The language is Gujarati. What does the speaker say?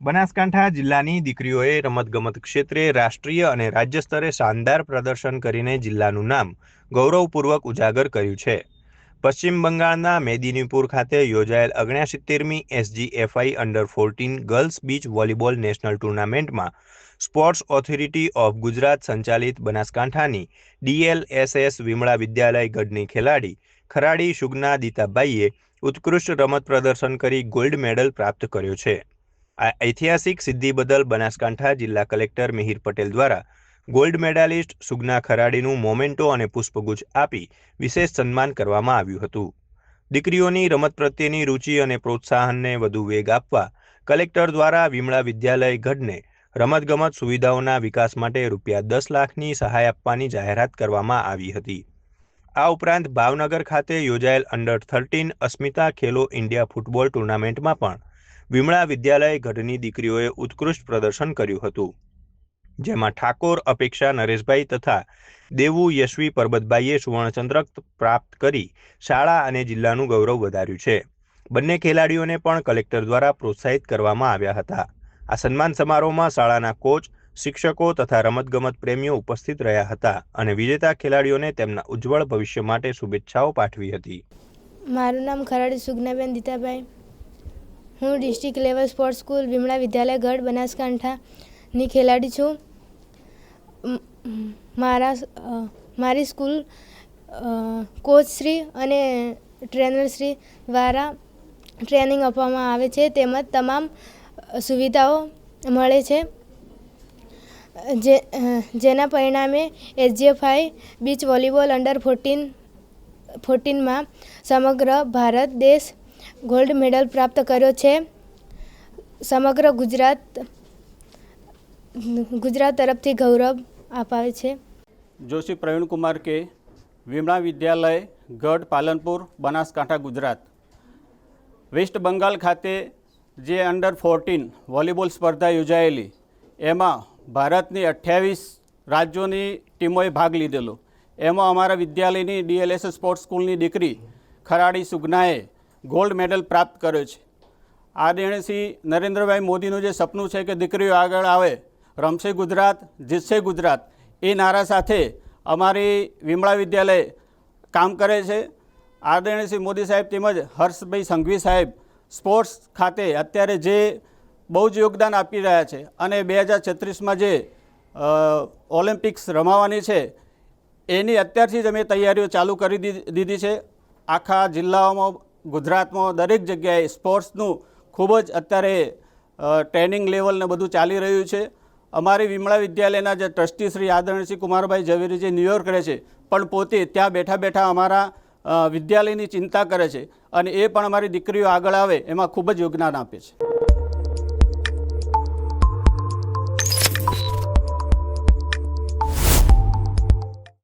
બનાસકાંઠા જિલ્લાની દીકરીઓએ રમતગમત ક્ષેત્રે રાષ્ટ્રીય અને રાજ્ય સ્તરે શાનદાર પ્રદર્શન કરીને જિલ્લાનું નામ ગૌરવપૂર્વક ઉજાગર કર્યું છે. પશ્ચિમ બંગાળના મેદિનીપુર ખાતે યોજાયેલ 69મી SGFI અંડર-14 ગર્લ્સ બીચ વોલીબોલ નેશનલ ટુર્નામેન્ટમાં સ્પોર્ટ્સ ઓથોરિટી ઓફ ગુજરાત સંચાલિત બનાસકાંઠાની DLSS વિમળા વિદ્યાલય ગઢની ખેલાડી ખરાડી શુગના દીતાબાઈએ ઉત્કૃષ્ટ રમત પ્રદર્શન કરી ગોલ્ડ મેડલ પ્રાપ્ત કર્યો છે. આ ઐતિહાસિક સિદ્ધિ બદલ બનાસકાંઠા જિલ્લા કલેક્ટર મિહિર પટેલ દ્વારા ગોલ્ડ મેડાલિસ્ટ સુગના ખરાડીનું મોમેન્ટો અને પુષ્પગુચ્છ આપી વિશેષ સન્માન કરવામાં આવ્યું હતું. દીકરીઓની રમત પ્રત્યેની રુચિ અને પ્રોત્સાહનને વધુ વેગ આપવા કલેક્ટર દ્વારા વિમળા વિદ્યાલય ગઢને રમતગમત સુવિધાઓના વિકાસ માટે ₹10 લાખની સહાય આપવાની જાહેરાત કરવામાં આવી હતી. આ ઉપરાંત ભાવનગર ખાતે યોજાયેલ અંડર-13 અસ્મિતા ખેલો ઇન્ડિયા ફૂટબોલ ટુર્નામેન્ટમાં પણ વિમળા વિદ્યાલય ગઢની દીકરીઓએ ઉત્કૃષ્ટ પ્રદર્શન કર્યું હતું, જેમાં ઠાકોર અપેક્ષા નરેશભાઈ તથા દેવુ યશવી પરબતભાઈએ સુવર્ણચંદ્રક પ્રાપ્ત કરી શાળા અને જિલ્લાનું ગૌરવ વધાર્યું છે. બંને ખેલાડીઓને પણ કલેક્ટર દ્વારા પ્રોત્સાહિત કરવામાં આવ્યા હતા. આ સન્માન સમારોહમાં શાળાના કોચ, શિક્ષકો તથા રમતગમત પ્રેમીઓ ઉપસ્થિત રહ્યા હતા અને વિજેતા ખેલાડીઓને તેમના ઉજ્જવળ ભવિષ્ય માટે શુભેચ્છાઓ પાઠવી હતી. મારું નામ ખરાડી સુગનાબેન દીતાભાઈ. હું district level sports school Vimala વિદ્યાલય ગઢ બનાસકાંઠાની ખેલાડી છું. મારી સ્કૂલ કોચશ્રી અને ટ્રેનરશ્રી દ્વારા ટ્રેનિંગ આપવામાં આવે છે, તેમજ તમામ સુવિધાઓ મળે છે, જેના પરિણામે SGFI બીચ વોલીબોલ અંડર-14માં સમગ્ર ભારત દેશ ગોલ્ડ મેડલ પ્રાપ્ત કર્યો છે. સમગ્ર ગુજરાત તરફથી ગૌરવ અપાવે છે. जोशी प्रवीण कुमार के विमला विद्यालय गढ़ पालनपुर बनासकांठा गुजरात वेस्ट बंगाल खाते जे अंडर-14 वॉलीबॉल स्पर्धा योजायेली एमां भारतनी 28 राज्योनी टीमोए भाग लीधेलो. एमां अमारा विद्यालयनी DLSS स्पोर्ट्स स्कूलनी दीकरी खराड़ी सुगनाए गोल्ड मेडल प्राप्त कर्यो छे. आदरणीय श्री नरेन्द्रभाई मोदीनुं जे सपनुं छे के दीकरीओ आगळ आवे, रमशे गुजरात, जीतशे गुजरात, ए नारा साथे अमारी विमला विद्यालय काम करे छे. आदरणीय श्री मोदी साहेब तेमज हर्षभाई संघवी साहेब स्पोर्ट्स खाते अत्यारे जे बहु ज योगदान आपी रह्या छे अने 2036 जे ओलम्पिक्स रमावानी छे एनी अत्यारथी ज अमे तैयारीओ चालू करी दीधी छे. आखा जिल्लाओमां गुजरात में दरेक जगह स्पोर्ट्सનું खूब ज अत्यारे ट्रेनिंग लेवल ने बधुं चाली रह्युं छे. अमारी विमला विद्यालयना जे ट्रस्टी श्री आदरणीय श्री कुमारभाई झवेरी जे न्यूयॉर्क रहे छे पण पोते त्यां बैठा बैठा अमारा विद्यालयनी चिंता करे छे अने ए पण अमारी दीकरीओ आगळ आवे एमां खूब ज योगदान आपे छे.